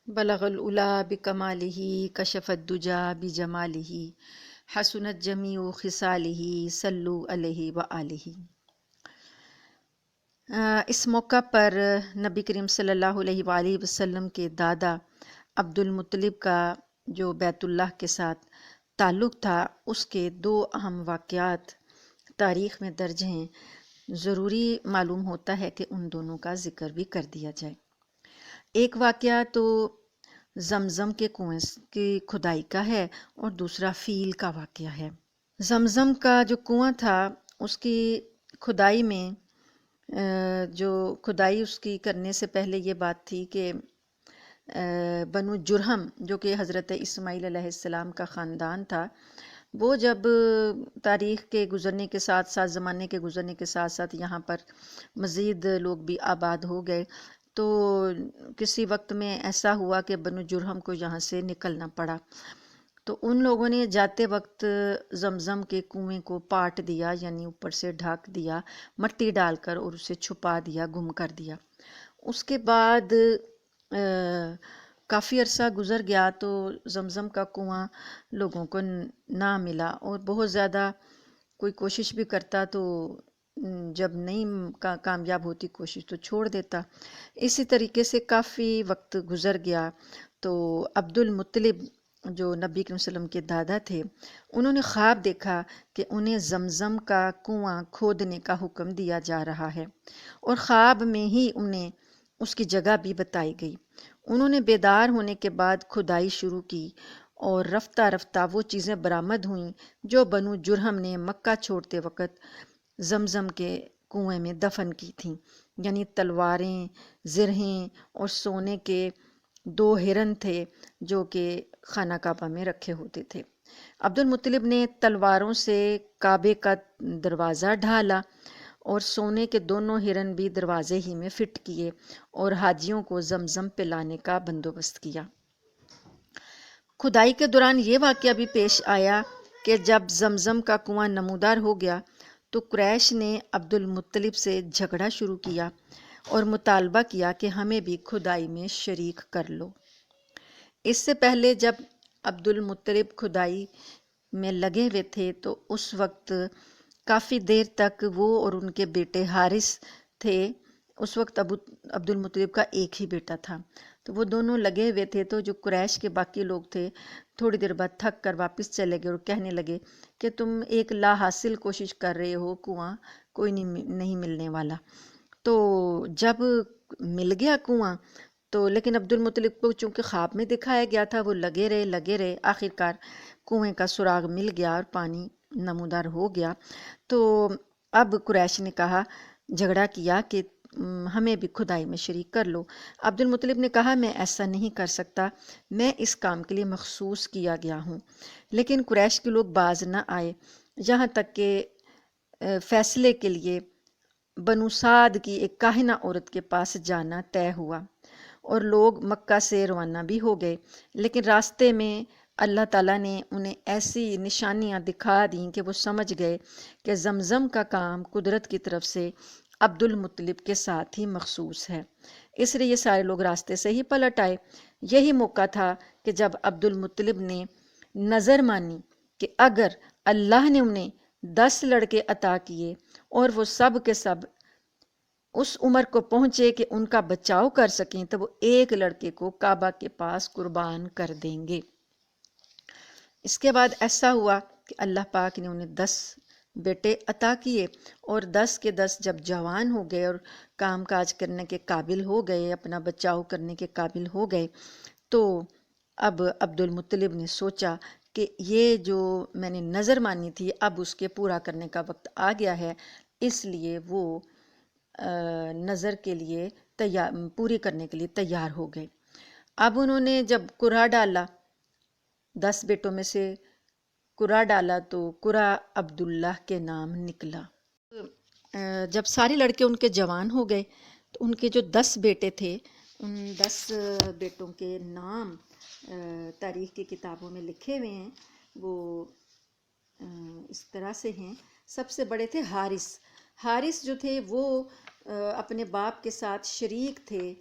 بلغ العلا بکمالہ کشف الدجا بجمالہ حسنت جمیع خصالہ صلو علیہ وآلہ۔ اس موقع پر نبی کریم صلی اللہ علیہ وآلہ وسلم کے دادا عبد المطلب کا جو بیت اللہ کے ساتھ تعلق تھا، اس کے دو اہم واقعات تاریخ میں درج ہیں۔ ضروری معلوم ہوتا ہے کہ ان دونوں کا ذکر بھی کر دیا جائے۔ ایک واقعہ تو زمزم کے کنویں کی کھدائی کا ہے اور دوسرا فیل کا واقعہ ہے۔ زمزم کا جو کنواں تھا، اس کی کھدائی میں جو کھدائی اس کی کرنے سے پہلے یہ بات تھی کہ بنو جرہم جو کہ حضرت اسماعیل علیہ السلام کا خاندان تھا، وہ جب تاریخ کے گزرنے کے ساتھ ساتھ، زمانے کے گزرنے کے ساتھ ساتھ یہاں پر مزید لوگ بھی آباد ہو گئے، تو کسی وقت میں ایسا ہوا کہ بنو جرہم کو یہاں سے نکلنا پڑا۔ تو ان لوگوں نے جاتے وقت زمزم کے کنویں کو پاٹ دیا، یعنی اوپر سے ڈھک دیا مٹی ڈال کر، اور اسے چھپا دیا، گم کر دیا۔ اس کے بعد کافی عرصہ گزر گیا تو زمزم کا کنواں لوگوں کو نہ ملا، اور بہت زیادہ کوئی کوشش بھی کرتا تو جب نہیں کامیاب ہوتی کوشش تو چھوڑ دیتا۔ اسی طریقے سے کافی وقت گزر گیا تو عبد المطلب جو نبی کریم صلی اللہ علیہ وسلم کے دادا تھے، انہوں نے خواب دیکھا کہ انہیں زمزم کا کنواں کھودنے کا حکم دیا جا رہا ہے، اور خواب میں ہی انہیں اس کی جگہ بھی بتائی گئی۔ انہوں نے بیدار ہونے کے بعد کھدائی شروع کی، اور رفتہ رفتہ وہ چیزیں برآمد ہوئیں جو بنو جرہم نے مکہ چھوڑتے وقت زمزم کے کنویں میں دفن کی تھیں، یعنی تلواریں، زرہیں اور سونے کے دو ہرن تھے جو کہ خانہ کعبہ میں رکھے ہوتے تھے۔ عبد المطلب نے تلواروں سے کعبے کا دروازہ ڈھالا، اور سونے کے دونوں ہرن بھی دروازے ہی میں فٹ کیے، اور حاجیوں کو زمزم پلانے کا بندوبست کیا۔ کھدائی کے دوران یہ واقعہ بھی پیش آیا کہ جب زمزم کا کنواں نمودار ہو گیا تو قریش نے عبد المطلب سے جھگڑا شروع کیا اور مطالبہ کیا کہ ہمیں بھی کھدائی میں شریک کر لو۔ اس سے پہلے جب عبد المطلب کھدائی میں لگے ہوئے تھے تو اس وقت کافی دیر تک وہ اور ان کے بیٹے حارث تھے۔ اس وقت عبد المطلب کا ایک ہی بیٹا تھا، تو وہ دونوں لگے ہوئے تھے۔ تو جو قریش کے باقی لوگ تھے تھوڑی دیر بعد تھک کر واپس چلے گئے اور کہنے لگے کہ تم ایک لا حاصل کوشش کر رہے ہو، کنواں کوئی نہیں ملنے والا۔ تو جب مل گیا کنواں تو لیکن عبد المطلب کو چونکہ خواب میں دکھایا گیا تھا، وہ لگے رہے، آخرکار کنویں کا سراغ مل گیا اور پانی نمودار ہو گیا۔ تو اب قریش نے کہا، جھگڑا کیا کہ ہمیں بھی کھدائی میں شریک کر لو۔ عبد المطلب نے کہا، میں ایسا نہیں کر سکتا، میں اس کام کے لیے مخصوص کیا گیا ہوں۔ لیکن قریش کے لوگ باز نہ آئے، یہاں تک کہ فیصلے کے لیے بنو سعد کی ایک کاہنہ عورت کے پاس جانا طے ہوا، اور لوگ مکہ سے روانہ بھی ہو گئے۔ لیکن راستے میں اللہ تعالیٰ نے انہیں ایسی نشانیاں دکھا دیں کہ وہ سمجھ گئے کہ زمزم کا کام قدرت کی طرف سے عبد المطلب کے ساتھ ہی مخصوص ہے، اس لیے یہ سارے لوگ راستے سے ہی پلٹ آئے۔ یہی موقع تھا کہ جب عبد المطلب نے نظر مانی کہ اگر اللہ نے انہیں 10 لڑکے عطا کیے اور وہ سب کے سب اس عمر کو پہنچے کہ ان کا بچاؤ کر سکیں، تو وہ ایک لڑکے کو کعبہ کے پاس قربان کر دیں گے۔ اس کے بعد ایسا ہوا کہ اللہ پاک نے انہیں 10 بیٹے عطا کیے، اور 10 کے 10 جب جوان ہو گئے اور کام کاج کرنے کے قابل ہو گئے، اپنا بچاؤ کرنے کے قابل ہو گئے، تو اب عبد المطلب نے سوچا کہ یہ جو میں نے نظر مانی تھی اب اس کے پورا کرنے کا وقت آ گیا ہے، اس لیے وہ نظر کے لیے پوری کرنے کے لیے تیار ہو گئے۔ اب انہوں نے جب قرعہ ڈالا، 10 بیٹوں میں سے قرعہ ڈالا تو قرعہ عبداللہ کے نام نکلا۔ جب سارے لڑکے ان کے جوان ہو گئے تو ان کے جو 10 بیٹے تھے، ان 10 بیٹوں کے نام تاریخ کی کتابوں میں لکھے ہوئے ہیں۔ وہ اس طرح سے ہیں۔ سب سے بڑے تھے حارث۔ حارث جو تھے وہ اپنے باپ کے ساتھ شریک تھے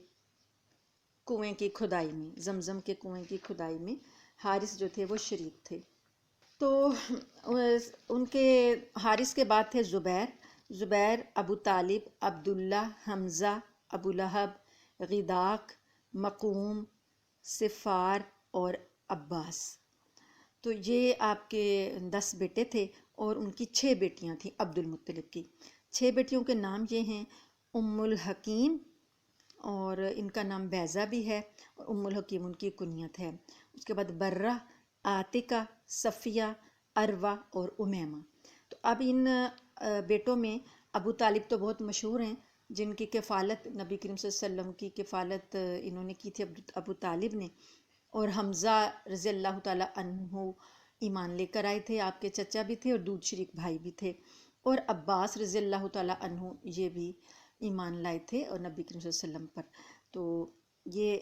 کنویں کی کھدائی میں، زمزم کے کنویں کی کھدائی میں حارث جو تھے وہ شریک تھے۔ تو ان کے حارث کے بعد تھے زبیر، ابو طالب، عبداللہ، حمزہ، ابو لہب، غداق، مقوم، صفار اور عباس۔ تو یہ آپ کے 10 بیٹے تھے اور ان کی 6 بیٹیاں تھیں عبد المطلب کی۔ 6 بیٹیوں کے نام یہ ہیں: ام الحکیم، اور ان کا نام بیضہ بھی ہے، اور ام الحکیم ان کی کنیت ہے۔ اس کے بعد برہ، عاتقہ، صفیہ، اروہ اور امیمہ۔ تو اب ان بیٹوں میں ابو طالب تو بہت مشہور ہیں، جن کی کفالت نبی کریم صلی اللہ علیہ وسلم کی کفالت انہوں نے کی تھی ابو طالب نے، اور حمزہ رضی اللہ تعالیٰ عنہ ایمان لے کر آئے تھے، آپ کے چچا بھی تھے اور دودھ شریک بھائی بھی تھے، اور عباس رضی اللہ تعالیٰ عنہ یہ بھی ایمان لائے تھے اور نبی کریم صلی اللہ علیہ وسلم پر۔ تو یہ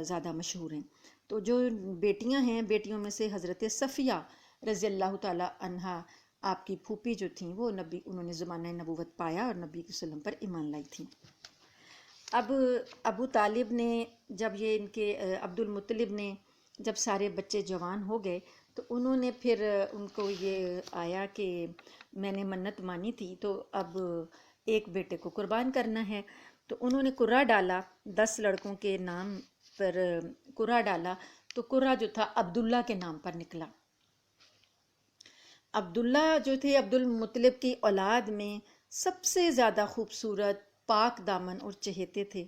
زیادہ مشہور ہیں۔ تو جو بیٹیاں ہیں، بیٹیوں میں سے حضرت صفیہ رضی اللہ تعالیٰ عنہا آپ کی پھوپھی جو تھیں، وہ انہوں نے زمانہ نبوت پایا اور نبی صلی اللہ علیہ وسلم پر ایمان لائی تھیں۔ اب ابو طالب نے جب یہ ان کے عبد المطلب نے جب سارے بچے جوان ہو گئے، تو انہوں نے پھر ان کو یہ آیا کہ میں نے منت مانی تھی تو اب ایک بیٹے کو قربان کرنا ہے۔ تو انہوں نے قرعہ ڈالا، 10 لڑکوں کے نام پر قرعہ ڈالا، تو قرعہ جو تھا عبداللہ کے نام پر نکلا۔ عبداللہ جو تھے عبد المطلب کی اولاد میں سب سے زیادہ خوبصورت، پاک دامن اور چہیتے تھے،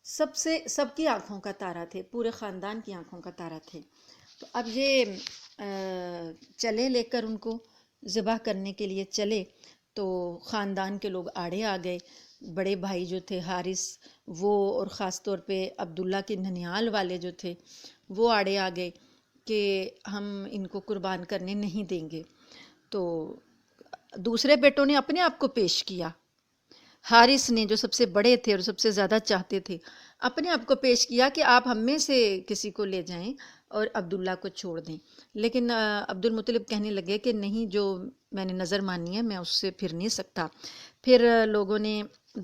سب کی آنکھوں کا تارا تھے، پورے خاندان کی آنکھوں کا تارا تھے۔ تو اب یہ چلے لے کر ان کو ذبح کرنے کے لیے چلے، تو خاندان کے لوگ آڑے آ گئے، بڑے بھائی جو تھے حارث وہ، اور خاص طور پہ عبداللہ کے ننیال والے جو تھے وہ آڑے آ گئے کہ ہم ان کو قربان کرنے نہیں دیں گے۔ تو دوسرے بیٹوں نے اپنے آپ کو پیش کیا، حارث نے جو سب سے بڑے تھے اور سب سے زیادہ چاہتے تھے، اپنے آپ کو پیش کیا کہ آپ ہم میں سے کسی کو لے جائیں اور عبداللہ کو چھوڑ دیں۔ لیکن عبد المطلب کہنے لگے کہ نہیں، جو میں نے نظر مانی ہے میں اس سے پھر نہیں سکتا۔ پھر لوگوں نے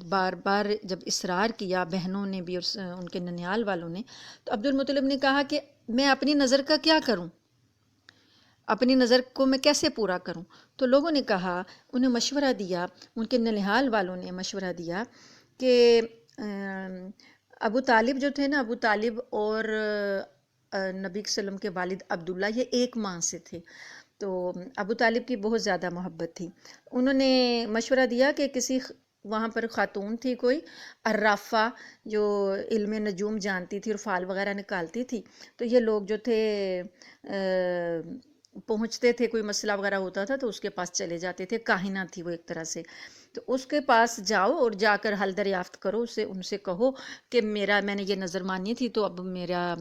بار بار جب اصرار کیا، بہنوں نے بھی اور ان کے ننیال والوں نے، تو عبد المطلب نے کہا کہ میں اپنی نظر کا کیا کروں، اپنی نظر کو میں کیسے پورا کروں؟ تو لوگوں نے کہا، انہیں مشورہ دیا، ان کے ننیال والوں نے مشورہ دیا کہ ابو طالب جو تھے نا، ابو طالب اور نبی صلی اللہ علیہ وسلم کے والد عبداللہ یہ ایک ماں سے تھے، تو ابو طالب کی بہت زیادہ محبت تھی۔ انہوں نے مشورہ دیا کہ کسی وہاں پر خاتون تھی کوئی عرافہ، جو علم نجوم جانتی تھی اور فال وغیرہ نکالتی تھی، تو یہ لوگ جو تھے پہنچتے تھے، کوئی مسئلہ وغیرہ ہوتا تھا تو اس کے پاس چلے جاتے تھے، کاہنہ تھی وہ ایک طرح سے، تو اس کے پاس جاؤ اور جا کر حل دریافت کرو، ان سے کہو کہ میں نے یہ نظر مانی تھی تو اب میرا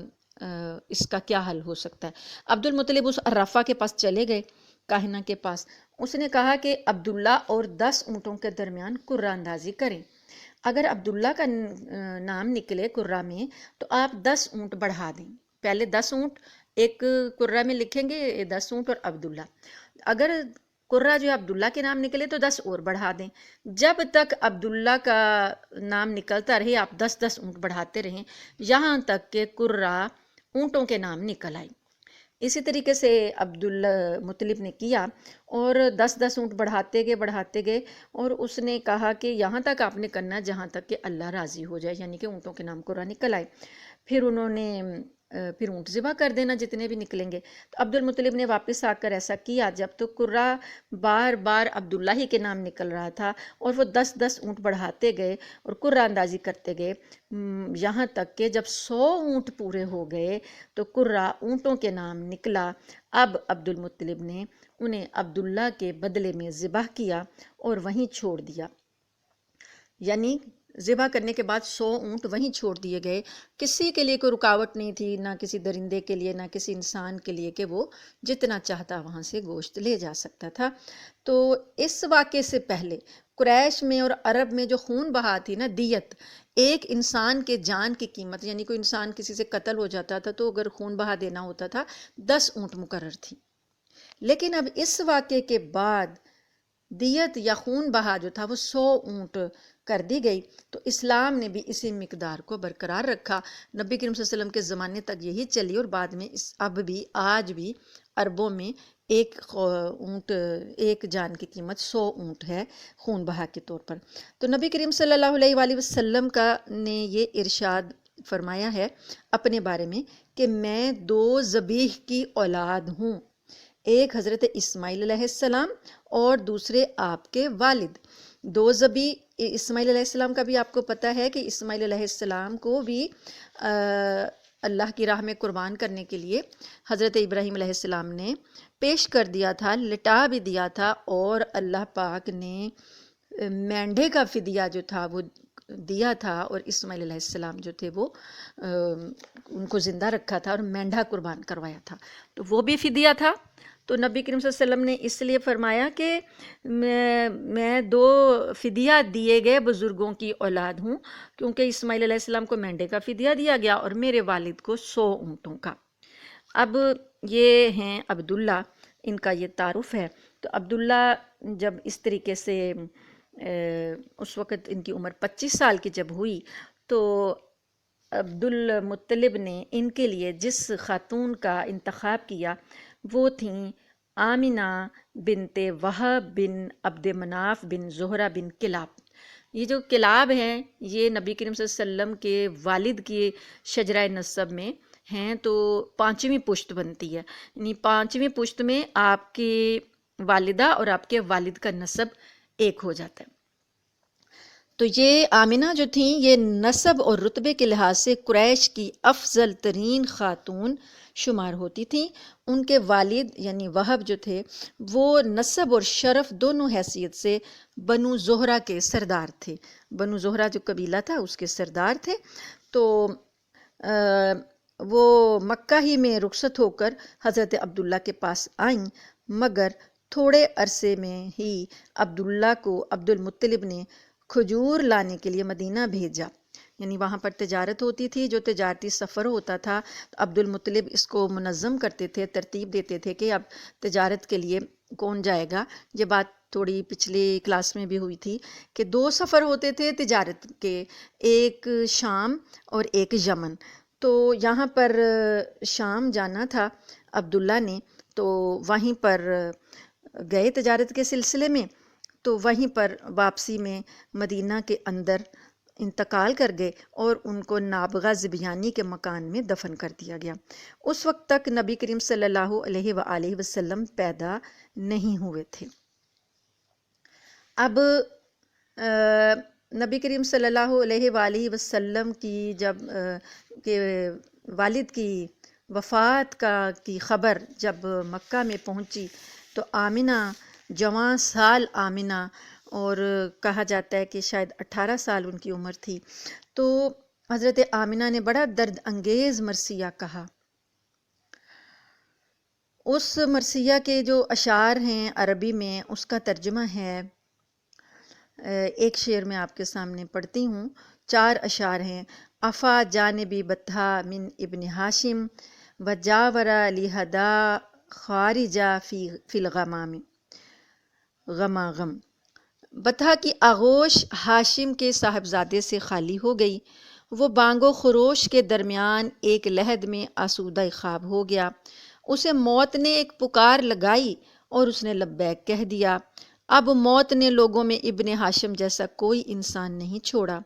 اس کا کیا حل ہو سکتا ہے۔ عبد المطلب اس عرافہ کے پاس چلے گئے، کاہنہ کے پاس، اس نے کہا کہ عبداللہ اور 10 اونٹوں کے درمیان قرعہ اندازی کریں، اگر عبداللہ کا نام نکلے قرعہ میں تو آپ 10 اونٹ بڑھا دیں، پہلے 10 اونٹ ایک قرعہ میں لکھیں گے، 10 اونٹ اور عبداللہ، اگر قرعہ جو عبداللہ کے نام نکلے تو 10 اور بڑھا دیں، جب تک عبداللہ کا نام نکلتا رہے آپ 10 اونٹ بڑھاتے رہیں، یہاں تک کہ قرعہ اونٹوں کے نام نکل آئے۔ اسی طریقے سے عبد المطلب نے کیا اور 10 اونٹ بڑھاتے گئے اور اس نے کہا کہ یہاں تک آپ نے کرنا جہاں تک کہ اللہ راضی ہو جائے، یعنی کہ اونٹوں کے نام قرعہ نکل آئے، پھر انہوں نے پھر اونٹ ذبح کر دینا جتنے بھی نکلیں گے۔ تو عبد المطلب نے واپس آ کر ایسا کیا، جب تو قرعہ بار بار عبداللہ ہی کے نام نکل رہا تھا اور وہ 10 اونٹ بڑھاتے گئے اور قرعہ اندازی کرتے گئے، یہاں تک کہ جب 100 اونٹ پورے ہو گئے تو قرعہ اونٹوں کے نام نکلا۔ اب عبد المطلب نے انہیں عبداللہ کے بدلے میں ذبح کیا اور وہیں چھوڑ دیا، یعنی ذبح کرنے کے بعد 100 اونٹ وہیں چھوڑ دیے گئے، کسی کے لیے کوئی رکاوٹ نہیں تھی، نہ کسی درندے کے لیے، نہ کسی انسان کے لیے کہ وہ جتنا چاہتا وہاں سے گوشت لے جا سکتا تھا۔ تو اس واقعے سے پہلے قریش میں اور عرب میں جو خون بہا تھی نا، دیت، ایک انسان کے جان کی قیمت، یعنی کوئی انسان کسی سے قتل ہو جاتا تھا تو اگر خون بہا دینا ہوتا تھا 10 اونٹ مقرر تھی، لیکن اب اس واقعے کے بعد دیت یا خون بہا جو تھا وہ 100 اونٹ کر دی گئی تو اسلام نے بھی اسی مقدار کو برقرار رکھا۔ نبی کریم صلی اللہ علیہ وسلم کے زمانے تک یہی چلی اور بعد میں اب بھی آج بھی عربوں میں ایک جان کی قیمت 100 اونٹ ہے خون بہا کے طور پر۔ تو نبی کریم صلی اللہ علیہ وآلہ وسلم نے یہ ارشاد فرمایا ہے اپنے بارے میں کہ میں 2 ذبیح کی اولاد ہوں، ایک حضرت اسماعیل علیہ السلام اور دوسرے آپ کے والد۔ 2 ذبیح، اسماعیل علیہ السلام کا بھی آپ کو پتہ ہے کہ اسماعیل علیہ السلام کو بھی اللہ کی راہ میں قربان کرنے کے لیے حضرت ابراہیم علیہ السلام نے پیش کر دیا تھا، لٹا بھی دیا تھا، اور اللہ پاک نے مینڈھے کا فدیہ جو تھا وہ دیا تھا، اور اسماعیل علیہ السلام جو تھے وہ ان کو زندہ رکھا تھا اور مینڈھا قربان کروایا تھا، تو وہ بھی فدیہ تھا۔ تو نبی کریم صلی اللہ علیہ وسلم نے اس لیے فرمایا کہ میں 2 فدیہ دیے گئے بزرگوں کی اولاد ہوں، کیونکہ اسماعیل علیہ السلام کو مینڈے کا فدیہ دیا گیا اور میرے والد کو 100 اونٹوں کا۔ اب یہ ہیں عبداللہ، ان کا یہ تعارف ہے۔ تو عبداللہ جب اس طریقے سے اس وقت ان کی عمر 25 سال کی جب ہوئی تو عبد المطلب نے ان کے لیے جس خاتون کا انتخاب کیا وہ تھیں آمنہ بنت وہب بن عبد مناف بن زہرہ بن کلاب۔ یہ جو کلاب ہیں یہ نبی کریم صلی اللہ علیہ وسلم کے والد کی شجرہ نسب میں ہیں، تو 5ویں پشت بنتی ہے، یعنی 5ویں پشت میں آپ کی والدہ اور آپ کے والد کا نسب ایک ہو جاتا ہے۔ تو یہ آمنہ جو تھیں یہ نسب اور رتبے کے لحاظ سے قریش کی افضل ترین خاتون شمار ہوتی تھیں۔ ان کے والد یعنی وہب جو تھے وہ نسب اور شرف دونوں حیثیت سے بنو زہرہ کے سردار تھے، بنو زہرہ جو قبیلہ تھا اس کے سردار تھے۔ تو وہ مکہ ہی میں رخصت ہو کر حضرت عبداللہ کے پاس آئیں، مگر تھوڑے عرصے میں ہی عبداللہ کو عبد المطلب نے کھجور لانے کے لیے مدینہ بھیجا، یعنی وہاں پر تجارت ہوتی تھی، جو تجارتی سفر ہوتا تھا تو عبد المطلب اس کو منظم کرتے تھے، ترتیب دیتے تھے کہ اب تجارت کے لیے کون جائے گا۔ یہ بات تھوڑی پچھلی کلاس میں بھی ہوئی تھی کہ 2 سفر ہوتے تھے تجارت کے، ایک شام اور ایک یمن۔ تو یہاں پر شام جانا تھا عبداللہ نے، تو وہیں پر گئے تجارت کے سلسلے میں، تو وہیں پر واپسی میں مدینہ کے اندر انتقال کر گئے اور ان کو نابغہ ذبیانی کے مکان میں دفن کر دیا گیا۔ اس وقت تک نبی کریم صلی اللہ علیہ وآلہ وسلم پیدا نہیں ہوئے تھے۔ اب نبی کریم صلی اللہ علیہ وآلہ وسلم کی جب کہ والد کی وفات کی خبر جب مکہ میں پہنچی تو آمنہ جوان سال آمنہ، اور کہا جاتا ہے کہ شاید 18 سال ان کی عمر تھی، تو حضرت آمنہ نے بڑا درد انگیز مرثیہ کہا۔ اس مرثیہ کے جو اشعار ہیں عربی میں اس کا ترجمہ ہے، ایک شعر میں آپ کے سامنے پڑھتی ہوں، 4 اشعار ہیں۔ افا جانبی بطھا من ابن ہاشم وجاورا لہدا خارجہ فی الغمام غماغم۔ بطھا کی آغوش ہاشم کے صاحبزادے سے خالی ہو گئی، وہ بانگ و خروش کے درمیان ایک لحد میں آسودہ خواب ہو گیا۔ اسے موت نے ایک پکار لگائی اور اس نے لبیک کہہ دیا۔ اب موت نے لوگوں میں ابن ہاشم جیسا کوئی انسان نہیں چھوڑا۔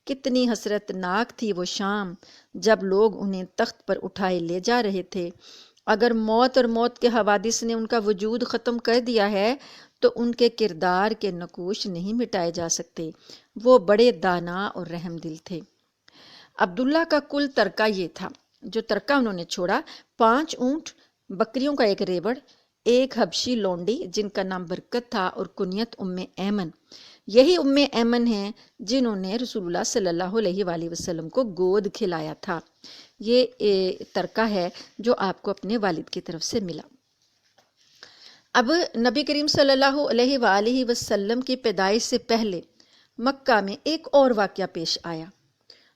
کتنی حسرت ناک تھی وہ شام جب لوگ انہیں تخت پر اٹھائے لے جا رہے تھے۔ اگر موت اور موت کے حوادث نے ان کا وجود ختم کر دیا ہے تو ان کے کردار کے نقوش نہیں مٹائے جا سکتے۔ وہ بڑے دانا اور رحم دل تھے۔ عبداللہ کا کل ترکہ یہ تھا، جو ترکہ انہوں نے چھوڑا: 5 اونٹ، بکریوں کا ایک ریوڑ، ایک حبشی لونڈی جن کا نام برکت تھا اور کنیت ایمن۔ یہی ایمن ہیں جنہوں نے رسول اللہ صلی اللہ علیہ وآلہ وسلم کو گود کھلایا تھا۔ یہ ترکہ ہے جو آپ کو اپنے والد کی طرف سے ملا۔ اب نبی کریم صلی اللہ علیہ وآلہ وسلم کی پیدائش سے پہلے مکہ میں ایک اور واقعہ پیش آیا۔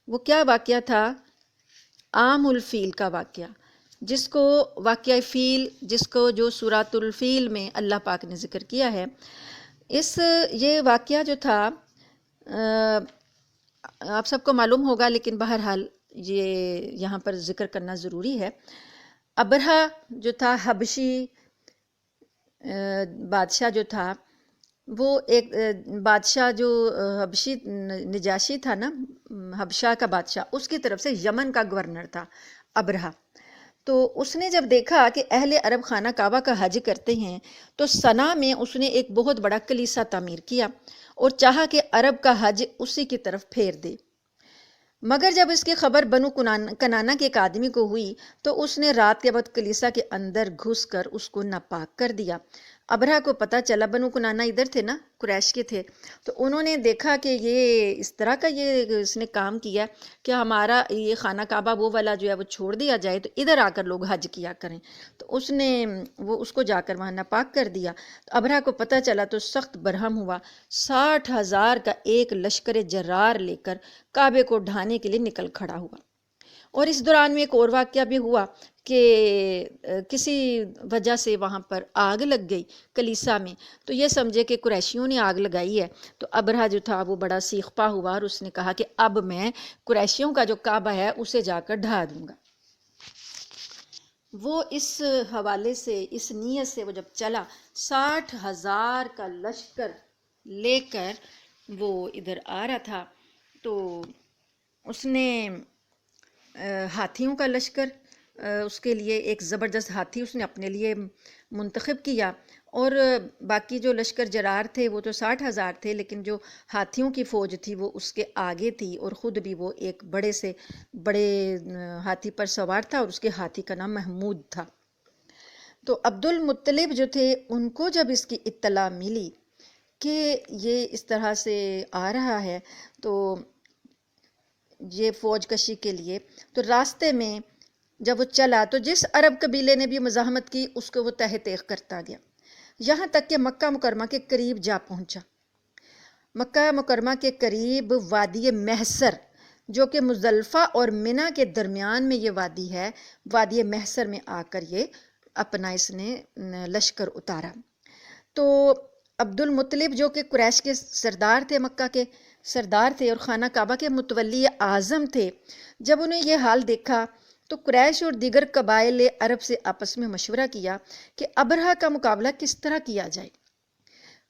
وہ کیا واقعہ تھا؟ عام الفیل کا واقعہ، جس کو واقعہ فیل، جس کو جو سورۃ الفیل میں اللہ پاک نے ذکر کیا ہے۔ یہ واقعہ جو تھا آپ سب کو معلوم ہوگا، لیکن بہرحال یہ یہاں پر ذکر کرنا ضروری ہے۔ ابرہہ جو تھا حبشی بادشاہ جو تھا، وہ ایک بادشاہ جو حبشی نجاشی تھا نا، حبشہ کا بادشاہ، اس کی طرف سے یمن کا گورنر تھا ابرہہ۔ تو اس نے جب دیکھا کہ اہل عرب خانہ کعبہ کا حج کرتے ہیں، تو صنعا میں اس نے ایک بہت بڑا کلیسا تعمیر کیا اور چاہا کہ عرب کا حج اسی کی طرف پھیر دے۔ مگر جب اس کی خبر بنو کنانہ کے ایک آدمی کو ہوئی، تو اس نے رات کے وقت کلیسا کے اندر گھس کر اس کو ناپاک کر دیا۔ ابرہہ کو پتہ چلا، بنو کنانہ ادھر تھے نا، قریش کے تھے، تو انہوں نے دیکھا کہ یہ اس طرح کا اس نے کام کیا کہ ہمارا یہ خانہ کعبہ وہ والا جو ہے وہ چھوڑ دیا جائے، تو ادھر آ کر لوگ حج کیا کریں۔ تو اس کو جا کر وہاں ناپاک کر دیا۔ تو ابرہہ کو پتہ چلا تو سخت برہم ہوا، 60,000 کا ایک لشکر جرار لے کر کعبے کو ڈھانے کے لیے نکل کھڑا ہوا۔ اور اس دوران میں ایک اور واقعہ بھی ہوا کہ کسی وجہ سے وہاں پر آگ لگ گئی کلیسا میں، تو یہ سمجھے کہ قریشیوں نے آگ لگائی ہے۔ تو ابرہہ جو تھا وہ بڑا سیخپا ہوا اور اس نے کہا کہ اب میں قریشیوں کا جو کعبہ ہے اسے جا کر ڈھا دوں گا۔ وہ اس حوالے سے، اس نیت سے وہ جب چلا، 60,000 کا لشکر لے کر وہ ادھر آ رہا تھا، تو اس نے ہاتھیوں کا لشکر، اس کے لیے ایک زبردست ہاتھی اس نے اپنے لیے منتخب کیا، اور باقی جو لشکر جرار تھے وہ تو 60,000 تھے، لیکن جو ہاتھیوں کی فوج تھی وہ اس کے آگے تھی، اور خود بھی وہ ایک بڑے سے بڑے ہاتھی پر سوار تھا، اور اس کے ہاتھی کا نام محمود تھا۔ تو عبد المطلب جو تھے، ان کو جب اس کی اطلاع ملی کہ یہ اس طرح سے آ رہا ہے تو یہ فوج کشی کے لیے، تو راستے میں جب وہ چلا تو جس عرب قبیلے نے بھی مزاحمت کی اس کو وہ تہ تیغ کرتا گیا، یہاں تک کہ مکہ مکرمہ کے قریب جا پہنچا۔ مکہ مکرمہ کے قریب وادی محسر، جو کہ مزدلفہ اور منی کے درمیان میں یہ وادی ہے، وادی محسر میں آ کر یہ اپنا اس نے لشکر اتارا۔ تو عبد المطلب جو کہ قریش کے سردار تھے، مکہ کے سردار تھے اور خانہ کعبہ کے متولی اعظم تھے، جب انہیں یہ حال دیکھا تو قریش اور دیگر قبائل عرب سے آپس میں مشورہ کیا کہ ابرہہ کا مقابلہ کس طرح کیا جائے۔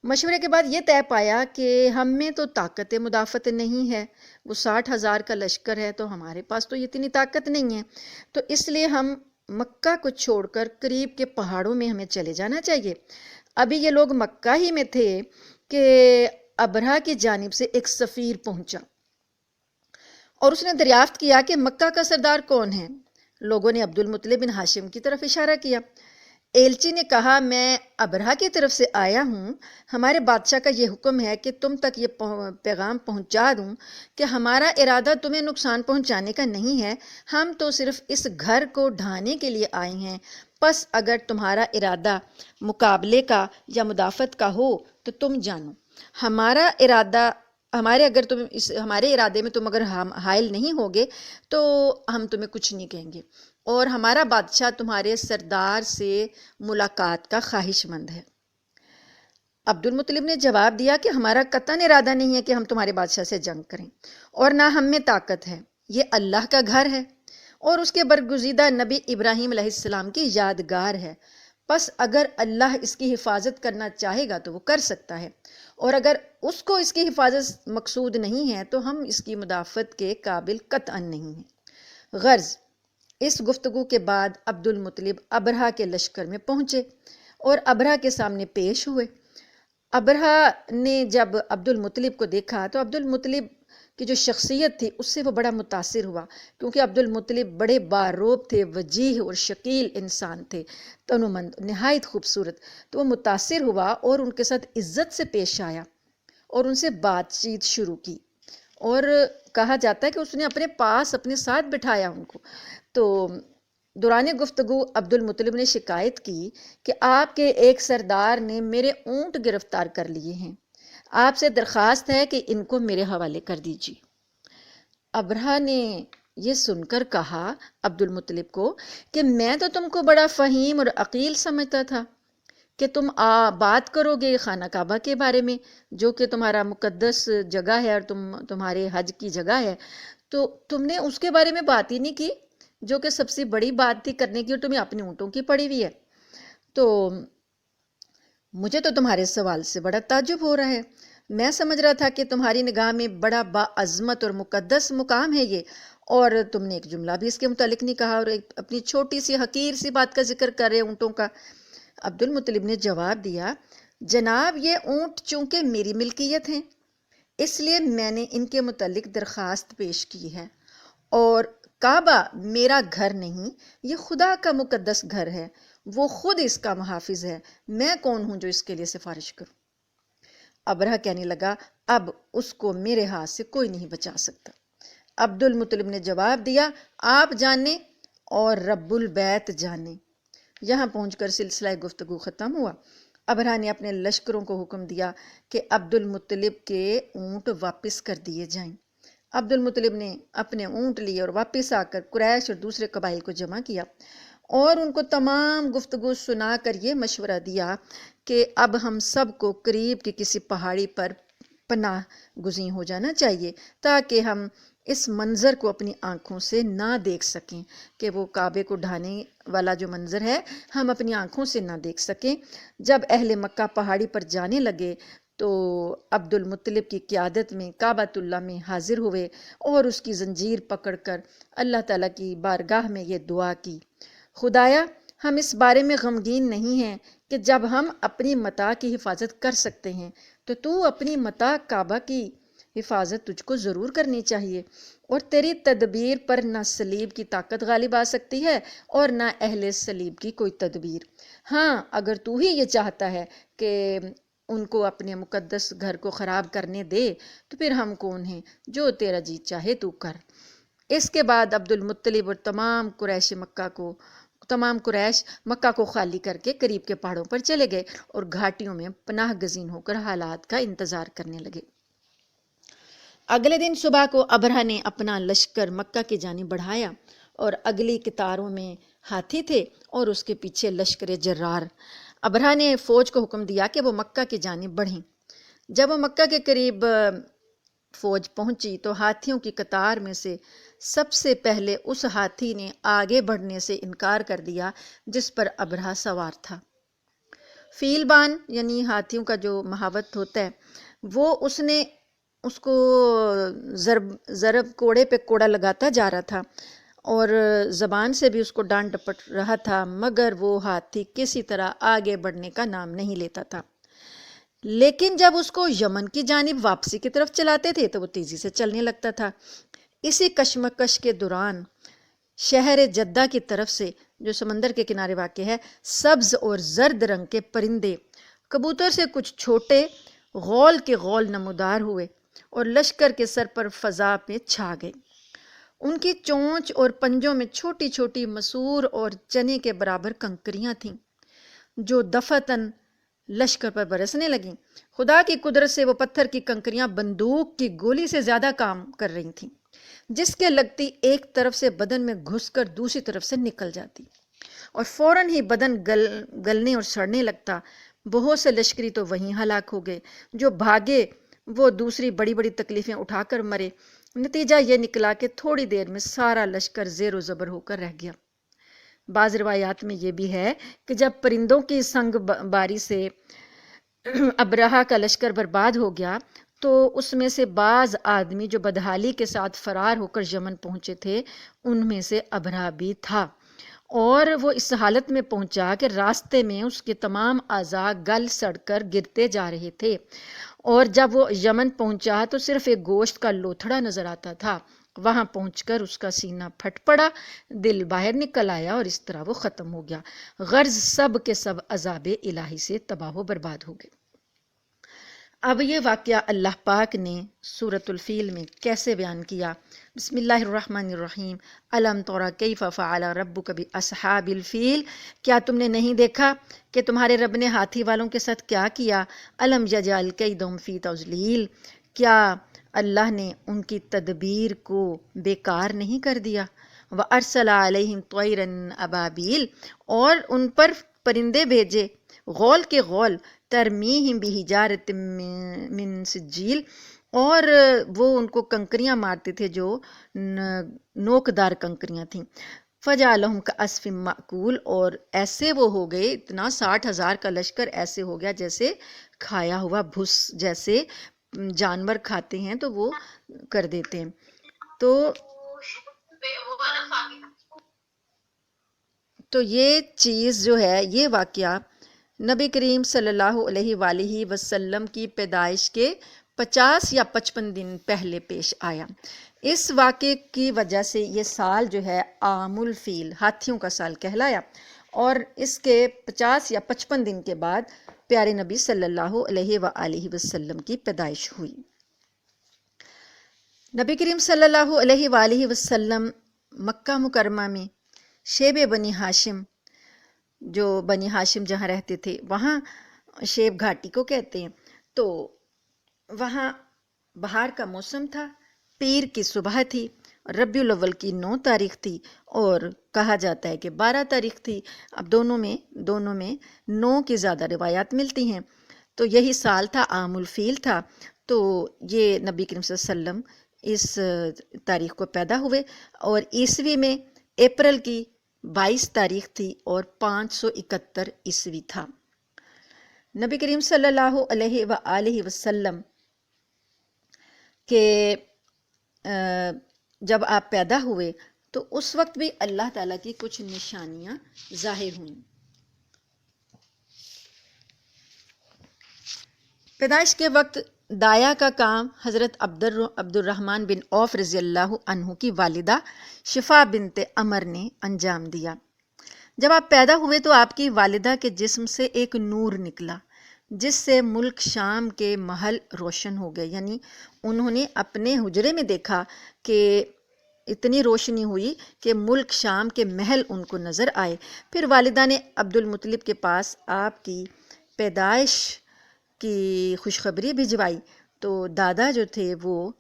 مشورے کے بعد یہ طے پایا کہ ہم میں تو طاقت مدافعت نہیں ہے، وہ 60,000 کا لشکر ہے، تو ہمارے پاس تو اتنی طاقت نہیں ہے، تو اس لیے ہم مکہ کو چھوڑ کر قریب کے پہاڑوں میں ہمیں چلے جانا چاہیے۔ ابھی یہ لوگ مکہ ہی میں تھے کہ ابرہہ کی جانب سے ایک سفیر پہنچا اور اس نے دریافت کیا کہ مکہ کا سردار کون ہے۔ لوگوں نے عبد المطلب بن ہاشم کی طرف اشارہ کیا۔ ایلچی نے کہا، میں ابرہہ کی طرف سے آیا ہوں، ہمارے بادشاہ کا یہ حکم ہے کہ تم تک یہ پیغام پہنچا دوں کہ ہمارا ارادہ تمہیں نقصان پہنچانے کا نہیں ہے، ہم تو صرف اس گھر کو ڈھانے کے لیے آئے ہیں، پس اگر تمہارا ارادہ مقابلے کا یا مدافعت کا ہو تو تم جانو، ہمارے ارادے میں تم اگر حائل نہیں ہوگے تو ہم تمہیں کچھ نہیں کہیں گے، اور ہمارا بادشاہ تمہارے سردار سے ملاقات کا خواہش مند ہے۔ عبد المطلب نے جواب دیا کہ ہمارا قطعاً ارادہ نہیں ہے کہ ہم تمہارے بادشاہ سے جنگ کریں، اور نہ ہم میں طاقت ہے، یہ اللہ کا گھر ہے اور اس کے برگزیدہ نبی ابراہیم علیہ السلام کی یادگار ہے، پس اگر اللہ اس کی حفاظت کرنا چاہے گا تو وہ کر سکتا ہے، اور اگر اس کو اس کی حفاظت مقصود نہیں ہے تو ہم اس کی مدافعت کے قابل قطعاً نہیں ہیں۔ غرض اس گفتگو کے بعد عبد المطلب ابرہہ کے لشکر میں پہنچے اور ابرہہ کے سامنے پیش ہوئے۔ ابرہہ نے جب عبد المطلب کو دیکھا تو عبد المطلب کی جو شخصیت تھی اس سے وہ بڑا متاثر ہوا، کیونکہ عبد المطلب بڑے باروب تھے، وجیح اور شکیل انسان تھے، تنومند، نہایت خوبصورت، تو وہ متاثر ہوا اور ان کے ساتھ عزت سے پیش آیا اور ان سے بات چیت شروع کی، اور کہا جاتا ہے کہ اس نے اپنے پاس اپنے ساتھ بٹھایا ان کو۔ تو دوران گفتگو عبد المطلب نے شکایت کی کہ آپ کے ایک سردار نے میرے اونٹ گرفتار کر لیے ہیں، آپ سے درخواست ہے کہ ان کو میرے حوالے کر دیجیے۔ ابرہہ نے یہ سن کر کہا عبد المطلب کو کہ میں تو تم کو بڑا فہیم اور عقیل سمجھتا تھا، کہ تم بات کرو گے خانہ کعبہ کے بارے میں جو کہ تمہارا مقدس جگہ ہے اور تمہارے حج کی جگہ ہے، تو تم نے اس کے بارے میں بات ہی نہیں کی جو کہ سب سے بڑی بات تھی کرنے کی، اور تمہیں اپنی اونٹوں کی پڑی ہوئی ہے۔ تو مجھے تو تمہارے سوال سے بڑا تعجب ہو رہا ہے۔ میں سمجھ رہا تھا کہ تمہاری نگاہ میں بڑا باعظمت اور مقدس مقام ہے یہ، اور تم نے ایک جملہ بھی اس کے متعلق نہیں کہا، اور ایک اپنی چھوٹی سی حقیر سی بات کا ذکر کر رہے اونٹوں کا۔ عبد المطلب نے جواب دیا، جناب یہ اونٹ چونکہ میری ملکیت ہیں، اس لیے میں نے ان کے متعلق درخواست پیش کی ہے، اور کعبہ میرا گھر نہیں، یہ خدا کا مقدس گھر ہے، وہ خود اس کا محافظ ہے، میں کون ہوں جو اس کے لیے سفارش کروں۔ ابرہہ کہنے لگا، اب اس کو میرے ہاتھ سے کوئی نہیں بچا سکتا۔ عبد المطلب نے جواب دیا، آپ جانے اور رب البیت جانے۔ یہاں پہنچ کر سلسلہ گفتگو ختم ہوا۔ ابرہہ نے اپنے لشکروں کو حکم دیا کہ عبد المطلب کے اونٹ واپس کر دیے جائیں۔ عبد المطلب نے اپنے اونٹ لیے اور واپس آ کر قریش اور دوسرے قبائل کو جمع کیا اور ان کو تمام گفتگو سنا کر یہ مشورہ دیا کہ اب ہم سب کو قریب کی کسی پہاڑی پر پناہ گزین ہو جانا چاہیے تاکہ ہم اس منظر کو اپنی آنکھوں سے نہ دیکھ سکیں، کہ وہ کعبے کو ڈھانے والا جو منظر ہے ہم اپنی آنکھوں سے نہ دیکھ سکیں۔ جب اہل مکہ پہاڑی پر جانے لگے تو عبد المطلب کی قیادت میں کعبۃ اللہ میں حاضر ہوئے اور اس کی زنجیر پکڑ کر اللہ تعالیٰ کی بارگاہ میں یہ دعا کی، خدایا ہم اس بارے میں غمگین نہیں ہیں کہ جب ہم اپنی متاع کی حفاظت کر سکتے ہیں تو اپنی متاع کعبہ کی حفاظت تجھ کو ضرور کرنی چاہیے، اور تیری تدبیر پر نہ صلیب کی طاقت غالب آ سکتی ہے اور نہ اہل صلیب کی کوئی تدبیر۔ ہاں اگر تو ہی یہ چاہتا ہے کہ ان کو اپنے مقدس گھر کو خراب کرنے دے تو پھر ہم کون ہیں، جو تیرا جی چاہے تو کر۔ اس کے بعد عبد المطلب اور تمام قریش مکہ کو خالی کر کے قریب کے پہاڑوں پر چلے گئے اور گھاٹیوں میں پناہ گزین ہو کر حالات کا انتظار کرنے لگے۔ اگلے دن صبح کو ابرہہ نے اپنا لشکر مکہ کی جانب بڑھایا، اور اگلی قطاروں میں ہاتھی تھے اور اس کے پیچھے لشکر جرار۔ ابرہہ نے فوج کو حکم دیا کہ وہ مکہ کی جانب بڑھیں۔ جب وہ مکہ کے قریب فوج پہنچی تو ہاتھیوں کی قطار میں سے سب سے پہلے اس ہاتھی نے آگے بڑھنے سے انکار کر دیا جس پر ابرہہ سوار تھا۔ فیل بان یعنی ہاتھیوں کا جو محاوت ہوتا ہے، وہ اس کو ضرب کوڑے پہ کوڑا لگاتا جا رہا تھا اور زبان سے بھی اس کو ڈانٹ ڈپٹ رہا تھا، مگر وہ ہاتھی کسی طرح آگے بڑھنے کا نام نہیں لیتا تھا۔ لیکن جب اس کو یمن کی جانب واپسی کی طرف چلاتے تھے تو وہ تیزی سے چلنے لگتا تھا۔ اسی کشمکش کے دوران شہر جدہ کی طرف سے، جو سمندر کے کنارے واقع ہے، سبز اور زرد رنگ کے پرندے کبوتر سے کچھ چھوٹے غول کے غول نمودار ہوئے اور لشکر کے سر پر فضا میں چھا گئے۔ ان کی چونچ اور پنجوں میں چھوٹی چھوٹی مسور اور چنے کے برابر کنکریاں تھیں جو دفعتاً لشکر پر برسنے لگیں۔ خدا کی قدرت سے وہ پتھر کی کنکریاں بندوق کی گولی سے زیادہ کام کر رہی تھیں، جس کے لگتی ایک طرف سے بدن میں گھس کر دوسری طرف سے نکل جاتی اور فوراً ہی بدن گلنے اور سڑنے لگتا۔ بہت سے لشکری تو وہیں ہلاک ہو گئے، جو بھاگے وہ دوسری بڑی بڑی تکلیفیں اٹھا کر مرے۔ نتیجہ یہ نکلا کہ تھوڑی دیر میں سارا لشکر زیر و زبر ہو کر رہ گیا۔ بعض روایات میں یہ بھی ہے کہ جب پرندوں کی سنگ باری سے ابرہہ کا لشکر برباد ہو گیا تو اس میں سے بعض آدمی جو بدحالی کے ساتھ فرار ہو کر یمن پہنچے تھے، ان میں سے ابرہہ بھی تھا، اور وہ اس حالت میں پہنچا کہ راستے میں اس کے تمام اعضاء گل سڑ کر گرتے جا رہے تھے، اور جب وہ یمن پہنچا تو صرف ایک گوشت کا لوتھڑا نظر آتا تھا۔ وہاں پہنچ کر اس کا سینہ پھٹ پڑا، دل باہر نکل آیا اور اس طرح وہ ختم ہو گیا۔ غرض سب کے سب عذاب الہی سے تباہ و برباد ہو گئے۔ اب یہ واقعہ اللہ پاک نے سورۃ الفیل میں کیسے بیان کیا؟ بسم اللہ الرحمن الرحیم۔ الم تر کیف فعل ربک باصحاب الفیل، کیا تم نے نہیں دیکھا کہ تمہارے رب نے ہاتھی والوں کے ساتھ کیا کیا؟ الم یجعل کیدہم فی تضلیل، کیا اللہ نے ان کی تدبیر کو بیکار نہیں کر دیا؟ وارسل علیہم طیرا ابابیل، اور ان پر پرندے بھیجے غول کے غول، ترمیہم بحجارۃ من سجیل، اور وہ ان کو کنکریاں مارتے تھے جو نوکدار کنکریاں تھیں۔ فجعلہم کعصف مأکول، اور ایسے وہ ہو گئے، اتنا 60,000 کا لشکر ایسے ہو گیا جیسے کھایا ہوا بھس، جیسے جانور کھاتے ہیں تو وہ کر دیتے ہیں۔ تو یہ چیز جو ہے، یہ واقعہ نبی کریم صلی اللہ علیہ وآلہ وسلم کی پیدائش کے 50 یا 55 دن پہلے پیش آیا۔ اس واقعے کی وجہ سے یہ سال جو ہے عام الفیل، ہاتھیوں کا سال کہلایا، اور اس کے 50 یا 55 دن کے بعد پیارے نبی صلی اللہ علیہ وآلہ وسلم کی پیدائش ہوئی۔ نبی کریم صلی اللہ علیہ وآلہ وسلم مکہ مکرمہ میں شیب بنی ہاشم، جو بنی ہاشم جہاں رہتے تھے، وہاں شیب گھاٹی کو کہتے ہیں، تو وہاں بہار کا موسم تھا، پیر کی صبح تھی، ربیع الاول کی 9 تاریخ تھی، اور کہا جاتا ہے کہ 12 تاریخ تھی۔ اب دونوں میں 9 کی زیادہ روایات ملتی ہیں، تو یہی سال تھا، عام الفیل تھا۔ تو یہ نبی کریم صلی اللہ علیہ وسلم اس تاریخ کو پیدا ہوئے، اور عیسوی میں اپریل کی 22 تاریخ تھی، اور 571 عیسوی تھا۔ نبی کریم صلی اللہ علیہ وآلہ وسلم کہ جب آپ پیدا ہوئے تو اس وقت بھی اللہ تعالیٰ کی کچھ نشانیاں ظاہر ہوئیں۔ پیدائش کے وقت دایا کا کام حضرت عبد الرحمن بن عوف رضی اللہ عنہ کی والدہ شفا بنت عمر نے انجام دیا۔ جب آپ پیدا ہوئے تو آپ کی والدہ کے جسم سے ایک نور نکلا، جس سے ملک شام کے محل روشن ہو گئے، یعنی انہوں نے اپنے حجرے میں دیکھا کہ اتنی روشنی ہوئی کہ ملک شام کے محل ان کو نظر آئے۔ پھر والدہ نے عبد المطلب کے پاس آپ کی پیدائش کی خوشخبری بھجوائی، تو دادا جو تھے وہ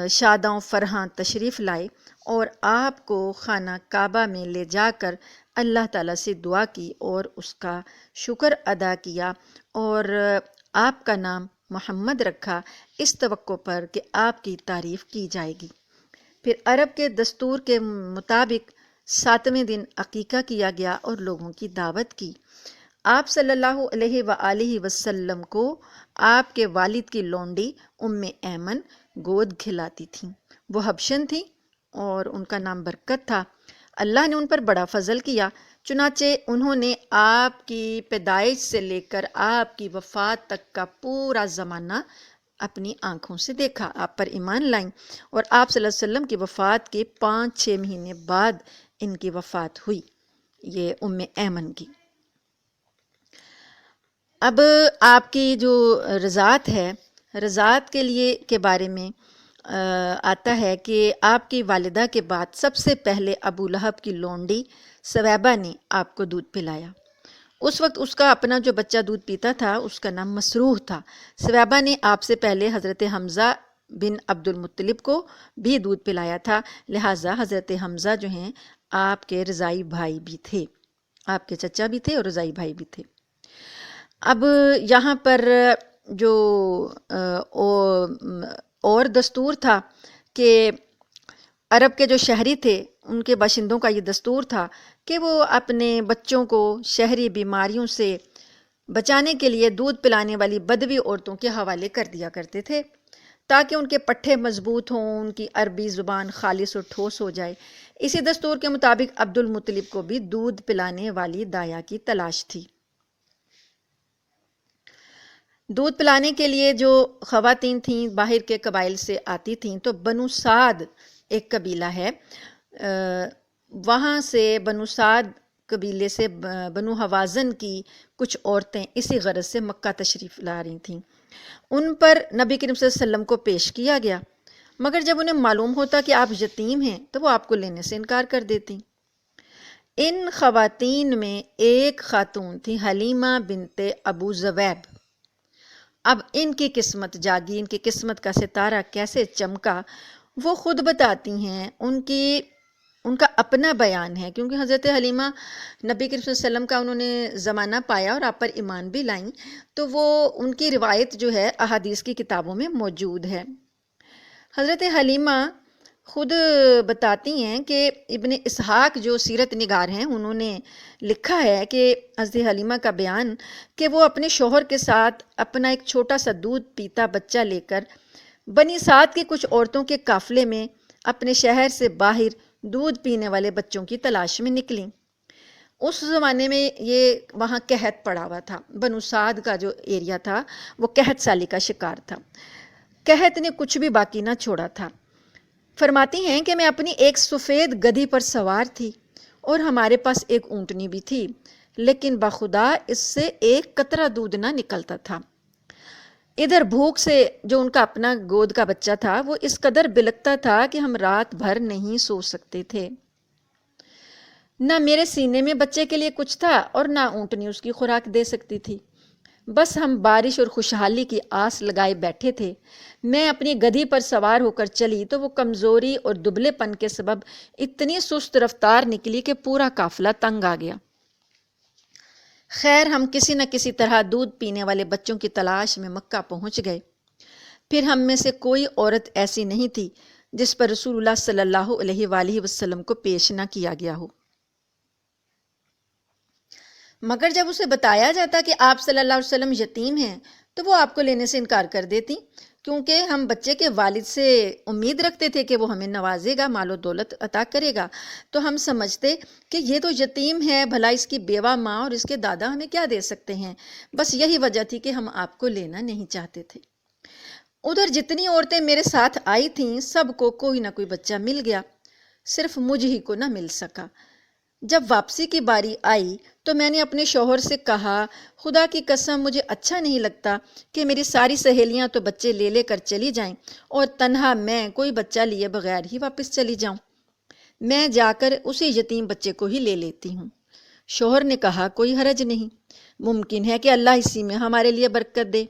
شاداں و فرحاں تشریف لائے اور آپ کو خانہ کعبہ میں لے جا کر اللہ تعالیٰ سے دعا کی اور اس کا شکر ادا کیا، اور آپ کا نام محمد رکھا، اس توقع پر کہ آپ کی تعریف کی جائے گی۔ پھر عرب کے دستور کے مطابق 7ویں دن عقیقہ کیا گیا اور لوگوں کی دعوت کی۔ آپ صلی اللہ علیہ وآلہ وسلم کو آپ کے والد کی لونڈی ام ایمن گود کھلاتی تھیں۔ وہ حبشن تھیں اور ان کا نام برکت تھا۔ اللہ نے ان پر بڑا فضل کیا، چنانچہ انہوں نے آپ کی پیدائش سے لے کر آپ کی وفات تک کا پورا زمانہ اپنی آنکھوں سے دیکھا، آپ پر ایمان لائیں، اور آپ صلی اللہ علیہ وسلم کی وفات کے 5-6 مہینے بعد ان کی وفات ہوئی، یہ ام ایمن کی۔ اب آپ کی جو رضاعت ہے، رضاعت کے بارے میں آتا ہے کہ آپ کی والدہ کے بعد سب سے پہلے ابو لہب کی لونڈی سویبہ نے آپ کو دودھ پلایا۔ اس وقت اس کا اپنا جو بچہ دودھ پیتا تھا اس کا نام مسروح تھا۔ سویبہ نے آپ سے پہلے حضرت حمزہ بن عبد المطلب کو بھی دودھ پلایا تھا، لہٰذا حضرت حمزہ جو ہیں آپ کے رضاعی بھائی بھی تھے، آپ کے چچا بھی تھے اور رضاعی بھائی بھی تھے۔ اب یہاں پر جو اور دستور تھا کہ عرب کے جو شہری تھے ان کے باشندوں کا یہ دستور تھا کہ وہ اپنے بچوں کو شہری بیماریوں سے بچانے کے لیے دودھ پلانے والی بدوی عورتوں کے حوالے کر دیا کرتے تھے تاکہ ان کے پٹھے مضبوط ہوں، ان کی عربی زبان خالص اور ٹھوس ہو جائے۔ اسی دستور کے مطابق عبد المطلب کو بھی دودھ پلانے والی دایا کی تلاش تھی۔ دودھ پلانے کے لیے جو خواتین تھیں باہر کے قبائل سے آتی تھیں، تو بنو سعد ایک قبیلہ ہے، وہاں سے بنو سعد قبیلے سے بنو حوازن کی کچھ عورتیں اسی غرض سے مکہ تشریف لا رہی تھیں۔ ان پر نبی کریم صلی اللہ علیہ وسلم کو پیش کیا گیا، مگر جب انہیں معلوم ہوتا کہ آپ یتیم ہیں تو وہ آپ کو لینے سے انکار کر دیتی۔ ان خواتین میں ایک خاتون تھی حلیمہ بنت ابو زویب۔ اب ان کی قسمت جاگی، ان کی قسمت کا ستارہ کیسے چمکا وہ خود بتاتی ہیں۔ ان کا اپنا بیان ہے، کیونکہ حضرت حلیمہ نبی کریم صلی اللہ علیہ وسلم کا انہوں نے زمانہ پایا اور آپ پر ایمان بھی لائیں، تو وہ ان کی روایت جو ہے احادیث کی کتابوں میں موجود ہے۔ حضرت حلیمہ خود بتاتی ہیں کہ ابن اسحاق جو سیرت نگار ہیں انہوں نے لکھا ہے کہ حضرت حلیمہ کا بیان کہ وہ اپنے شوہر کے ساتھ اپنا ایک چھوٹا سا دودھ پیتا بچہ لے کر بنی سعد کی کچھ عورتوں کے قافلے میں اپنے شہر سے باہر دودھ پینے والے بچوں کی تلاش میں نکلیں۔ اس زمانے میں یہ وہاں قحط پڑا ہوا تھا، بنو سعد کا جو ایریا تھا وہ قحط سالی کا شکار تھا، قحط نے کچھ بھی باقی نہ چھوڑا تھا۔ فرماتی ہیں کہ میں اپنی ایک سفید گدھی پر سوار تھی اور ہمارے پاس ایک اونٹنی بھی تھی، لیکن بخدا اس سے ایک قطرہ دودھ نہ نکلتا تھا۔ ادھر بھوک سے جو ان کا اپنا گود کا بچہ تھا وہ اس قدر بلکتا تھا کہ ہم رات بھر نہیں سو سکتے تھے۔ نہ میرے سینے میں بچے کے لیے کچھ تھا اور نہ اونٹنی اس کی خوراک دے سکتی تھی، بس ہم بارش اور خوشحالی کی آس لگائے بیٹھے تھے۔ میں اپنی گدھی پر سوار ہو کر چلی تو وہ کمزوری اور دبلے پن کے سبب اتنی سست رفتار نکلی کہ پورا قافلہ تنگ آ گیا۔ خیر ہم کسی نہ کسی طرح دودھ پینے والے بچوں کی تلاش میں مکہ پہنچ گئے۔ پھر ہم میں سے کوئی عورت ایسی نہیں تھی جس پر رسول اللہ صلی اللہ علیہ وآلہ وسلم کو پیش نہ کیا گیا ہو، مگر جب اسے بتایا جاتا کہ آپ صلی اللہ علیہ وسلم یتیم ہیں تو وہ آپ کو لینے سے انکار کر دیتی، کیونکہ ہم بچے کے والد سے امید رکھتے تھے کہ وہ ہمیں نوازے گا، مال و دولت عطا کرے گا، تو ہم سمجھتے کہ یہ تو یتیم ہے، بھلا اس کی بیوہ ماں اور اس کے دادا ہمیں کیا دے سکتے ہیں، بس یہی وجہ تھی کہ ہم آپ کو لینا نہیں چاہتے تھے۔ ادھر جتنی عورتیں میرے ساتھ آئی تھیں سب کو کوئی نہ کوئی بچہ مل گیا، صرف مجھ ہی کو نہ مل سکا۔ جب واپسی کی باری آئی تو میں نے اپنے شوہر سے کہا، خدا کی قسم مجھے اچھا نہیں لگتا کہ میری ساری سہیلیاں تو بچے لے لے کر چلی جائیں اور تنہا میں کوئی بچہ لیے بغیر ہی واپس چلی جاؤں، میں جا کر اسی یتیم بچے کو ہی لے لیتی ہوں۔ شوہر نے کہا کوئی حرج نہیں، ممکن ہے کہ اللہ اسی میں ہمارے لیے برکت دے۔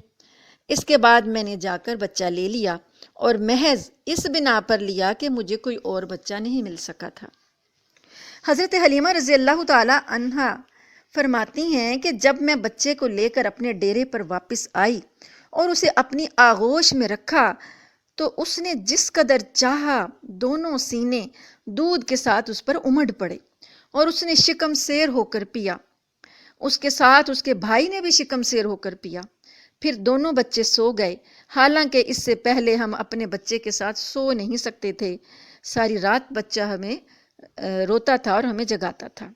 اس کے بعد میں نے جا کر بچہ لے لیا اور محض اس بنا پر لیا کہ مجھے کوئی اور بچہ نہیں مل سکا تھا۔ حضرت حلیمہ رضی اللہ تعالی عنہا فرماتی ہیں کہ جب میں بچے کو لے کر اپنے ڈیرے پر واپس آئی اور اسے اپنی آغوش میں رکھا تو اس نے جس قدر چاہا دونوں سینے دودھ کے ساتھ اس پر امڑ پڑے اور اس نے شکم سیر ہو کر پیا۔ اس کے ساتھ اس کے بھائی نے بھی شکم سیر ہو کر پیا۔ پھر دونوں بچے سو گئے، حالانکہ اس سے پہلے ہم اپنے بچے کے ساتھ سو نہیں سکتے تھے۔ ساری رات بچہ ہمیں روتا تھا اور ہمیں جگاتا تھا۔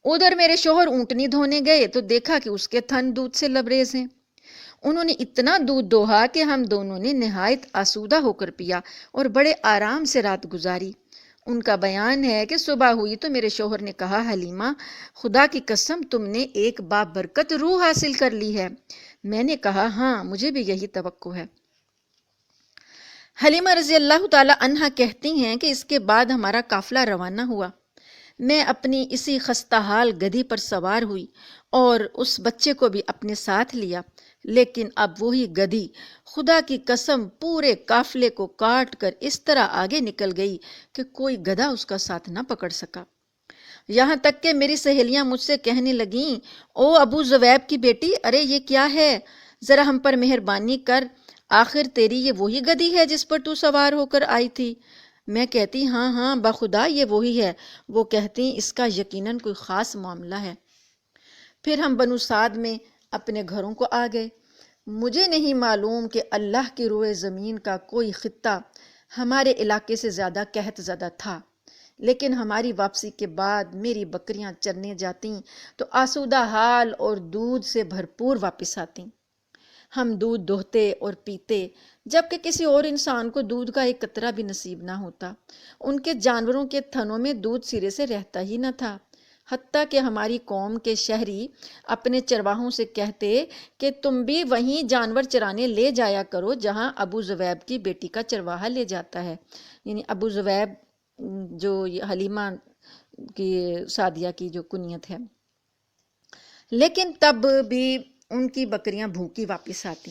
ادھر میرے شوہر اونٹنی دھونے گئے تو دیکھا کہ اس کے تھن دودھ سے لبریز ہیں۔ انہوں نے اتنا دودھ دوہا کہ ہم دونوں نے نہایت آسودہ ہو کر پیا اور بڑے آرام سے رات گزاری۔ ان کا بیان ہے کہ صبح ہوئی تو میرے شوہر نے کہا، حلیمہ خدا کی قسم تم نے ایک بابرکت روح حاصل کر لی ہے۔ میں نے کہا ہاں مجھے بھی یہی توقع ہے۔ حلیمہ رضی اللہ تعالی عنہا کہتی ہیں کہ اس کے بعد ہمارا قافلہ روانہ ہوا۔ میں اپنی اسی خستہ حال گدھی پر سوار ہوئی اور اس بچے کو بھی اپنے ساتھ لیا، لیکن اب وہی گدھی خدا کی قسم پورے قافلے کو کاٹ کر اس طرح آگے نکل گئی کہ کوئی گدھا اس کا ساتھ نہ پکڑ سکا۔ یہاں تک کہ میری سہیلیاں مجھ سے کہنے لگیں، او ابو زویب کی بیٹی، ارے یہ کیا ہے، ذرا ہم پر مہربانی کر، آخر تیری یہ وہی گدھی ہے جس پر تو سوار ہو کر آئی تھی؟ میں کہتی ہاں ہاں بخدا یہ وہی ہے۔ وہ کہتی اس کا یقیناً کوئی خاص معاملہ ہے۔ پھر ہم بنو سعد میں اپنے گھروں کو آ گئے۔ مجھے نہیں معلوم کہ اللہ کی روئے زمین کا کوئی خطہ ہمارے علاقے سے زیادہ قحط زدہ تھا، لیکن ہماری واپسی کے بعد میری بکریاں چرنے جاتیں تو آسودہ حال اور دودھ سے بھرپور واپس آتیں۔ ہم دودھ دوہتے اور پیتے، جبکہ کسی اور انسان کو دودھ کا ایک قطرہ بھی نصیب نہ ہوتا۔ ان کے جانوروں کے تھنوں میں دودھ سرے سے رہتا ہی نہ تھا، حتیٰ کہ ہماری قوم کے شہری اپنے چرواہوں سے کہتے کہ تم بھی وہیں جانور چرانے لے جایا کرو جہاں ابو زویب کی بیٹی کا چرواہا لے جاتا ہے، یعنی ابو زویب جو حلیمہ کی سعدیہ کی جو کنیت ہے۔ لیکن تب بھی ان کی بکریاں بھوکی واپس آتی،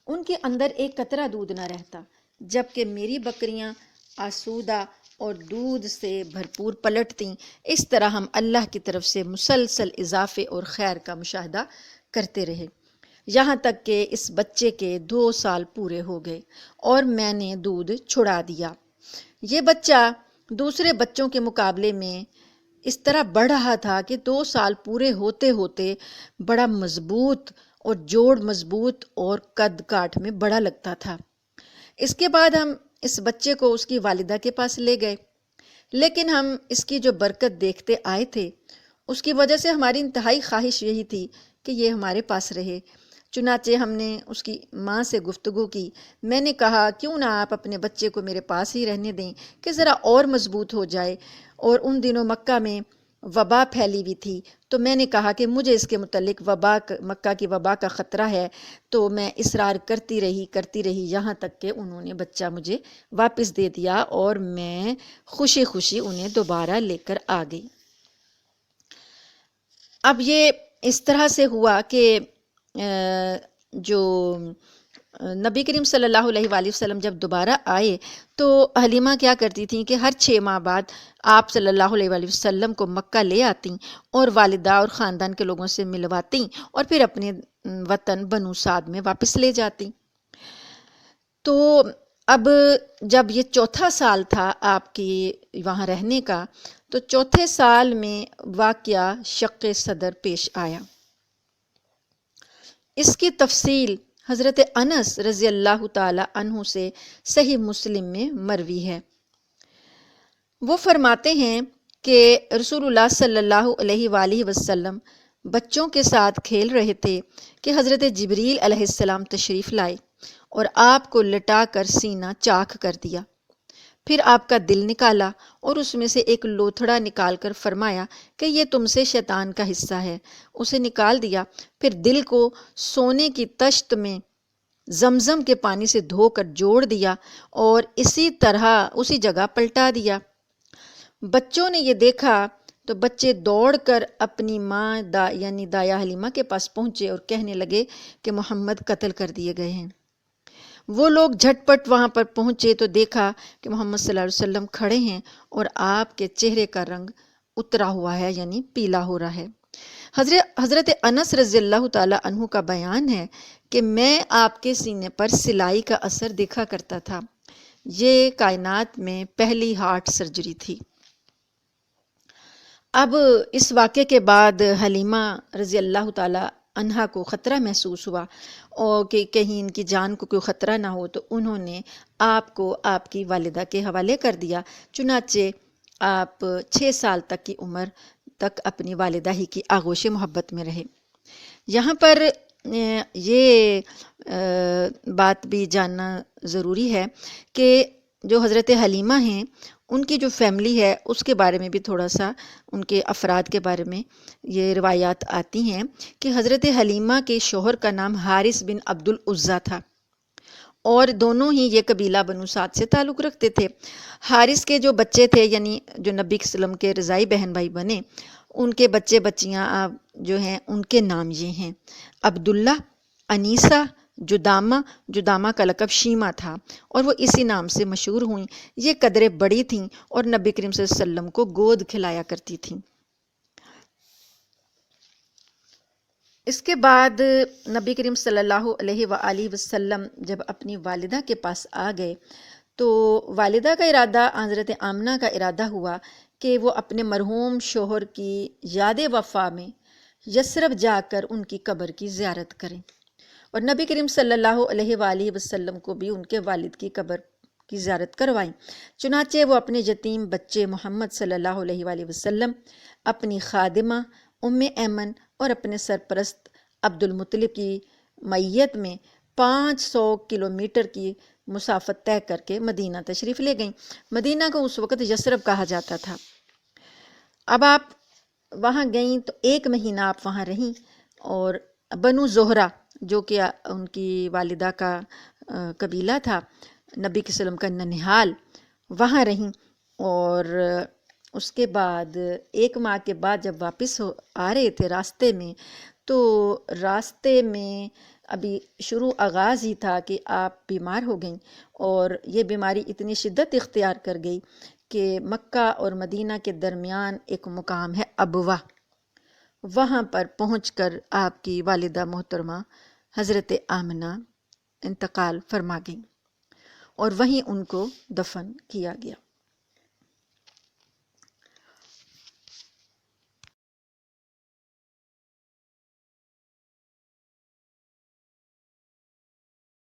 ان کے اندر ایک قطرہ دودھ نہ رہتا، جبکہ میری بکریاں آسودہ اور دودھ سے بھرپور پلٹتیں۔ اس طرح ہم اللہ کی طرف سے مسلسل اضافے اور خیر کا مشاہدہ کرتے رہے، یہاں تک کہ اس بچے کے 2 سال پورے ہو گئے اور میں نے دودھ چھڑا دیا۔ یہ بچہ دوسرے بچوں کے مقابلے میں اس طرح بڑھ رہا تھا کہ 2 سال پورے ہوتے ہوتے بڑا مضبوط اور جوڑ مضبوط اور قد کاٹ میں بڑا لگتا تھا۔ اس کے بعد ہم اس بچے کو اس کی والدہ کے پاس لے گئے، لیکن ہم اس کی جو برکت دیکھتے آئے تھے اس کی وجہ سے ہماری انتہائی خواہش یہی تھی کہ یہ ہمارے پاس رہے۔ چنانچہ ہم نے اس کی ماں سے گفتگو کی۔ میں نے کہا کیوں نہ آپ اپنے بچے کو میرے پاس ہی رہنے دیں کہ ذرا اور مضبوط ہو جائے، اور ان دنوں مکہ میں وبا پھیلی ہوئی تھی، تو میں نے کہا کہ مجھے اس کے متعلق مکہ کی وبا کا خطرہ ہے، تو میں اصرار کرتی رہی یہاں تک کہ انہوں نے بچہ مجھے واپس دے دیا اور میں خوشی خوشی انہیں دوبارہ لے کر آ گئی۔ اب یہ اس طرح سے ہوا کہ جو نبی کریم صلی اللہ علیہ وآلہ وسلم جب دوبارہ آئے تو حلیمہ کیا کرتی تھیں کہ ہر 6 ماہ بعد آپ صلی اللہ علیہ وآلہ وسلم کو مکہ لے آتیں اور والدہ اور خاندان کے لوگوں سے ملواتیں اور پھر اپنے وطن بنو سعد میں واپس لے جاتی۔ تو اب جب یہ 4تھا سال تھا آپ کی وہاں رہنے کا، تو 4تھے سال میں واقعہ شق صدر پیش آیا۔ اس کی تفصیل حضرت انس رضی اللہ تعالی عنہ سے صحیح مسلم میں مروی ہے۔ وہ فرماتے ہیں کہ رسول اللہ صلی اللہ علیہ وآلہ وسلم بچوں کے ساتھ کھیل رہے تھے کہ حضرت جبریل علیہ السلام تشریف لائے اور آپ کو لٹا کر سینہ چاک کر دیا۔ پھر آپ کا دل نکالا اور اس میں سے ایک لوتھڑا نکال کر فرمایا کہ یہ تم سے شیطان کا حصہ ہے۔ اسے نکال دیا، پھر دل کو سونے کی تشت میں زمزم کے پانی سے دھو کر جوڑ دیا اور اسی طرح اسی جگہ پلٹا دیا۔ بچوں نے یہ دیکھا تو بچے دوڑ کر اپنی ماں یعنی دایا حلیمہ کے پاس پہنچے اور کہنے لگے کہ محمد قتل کر دیے گئے ہیں۔ وہ لوگ جھٹ پٹ وہاں پر پہنچے تو دیکھا کہ محمد صلی اللہ علیہ وسلم کھڑے ہیں اور آپ کے چہرے کا رنگ اترا ہوا ہے، یعنی پیلا ہو رہا ہے۔ حضرت انس رضی اللہ تعالی عنہ کا بیان ہے کہ میں آپ کے سینے پر سلائی کا اثر دیکھا کرتا تھا۔ یہ کائنات میں پہلی ہارٹ سرجری تھی۔ اب اس واقعے کے بعد حلیمہ رضی اللہ تعالی عنہا کو خطرہ محسوس ہوا اور کہ کہیں ان کی جان کو کوئی خطرہ نہ ہو، تو انہوں نے آپ کو آپ کی والدہ کے حوالے کر دیا۔ چنانچہ آپ 6 سال تک کی عمر تک اپنی والدہ ہی کی آغوش محبت میں رہے۔ یہاں پر یہ بات بھی جاننا ضروری ہے کہ جو حضرت حلیمہ ہیں ان کی جو فیملی ہے اس کے بارے میں بھی تھوڑا سا، ان کے افراد کے بارے میں یہ روایات آتی ہیں کہ حضرت حلیمہ کے شوہر کا نام حارث بن عبد العزیٰ تھا اور دونوں ہی یہ قبیلہ بنو سعد سے تعلق رکھتے تھے۔ حارث کے جو بچے تھے، یعنی جو نبی صلی اللہ علیہ وسلم کے رضائی بہن بھائی بنے، ان کے بچے بچیاں جو ہیں ان کے نام یہ ہیں: عبداللہ، انیسہ، جدامہ کا لقب شیمہ تھا اور وہ اسی نام سے مشہور ہوئیں۔ یہ قدرے بڑی تھیں اور نبی کریم صلی اللہ علیہ وسلم کو گود کھلایا کرتی تھیں۔ اس کے بعد نبی کریم صلی اللہ علیہ وآلہ وسلم جب اپنی والدہ کے پاس آ گئے تو والدہ کا ارادہ، حضرت آمنہ کا ارادہ ہوا کہ وہ اپنے مرحوم شوہر کی یاد وفا میں یثرب جا کر ان کی قبر کی زیارت کریں، اور نبی کریم صلی اللہ علیہ وآلہ وسلم کو بھی ان کے والد کی قبر کی زیارت کروائیں۔ چنانچہ وہ اپنے یتیم بچے محمد صلی اللہ علیہ وآلہ وسلم، اپنی خادمہ ام ایمن اور اپنے سرپرست عبد المطلب کی معیت میں 500 کلومیٹر کی مسافت طے کر کے مدینہ تشریف لے گئیں۔ مدینہ کو اس وقت یثرب کہا جاتا تھا۔ اب آپ وہاں گئیں تو 1 مہینہ آپ وہاں رہیں اور بنو زہرہ جو کہ ان کی والدہ کا قبیلہ تھا، نبی کے وسلم کا ننہال، وہاں رہیں، اور اس کے بعد 1 ماہ کے بعد جب واپس آ رہے تھے راستے میں، تو راستے میں ابھی آغاز ہی تھا کہ آپ بیمار ہو گئیں، اور یہ بیماری اتنی شدت اختیار کر گئی کہ مکہ اور مدینہ کے درمیان ایک مقام ہے ابوا، وہاں پر پہنچ کر آپ کی والدہ محترمہ حضرت آمنہ انتقال فرما گئیں اور وہیں ان کو دفن کیا گیا۔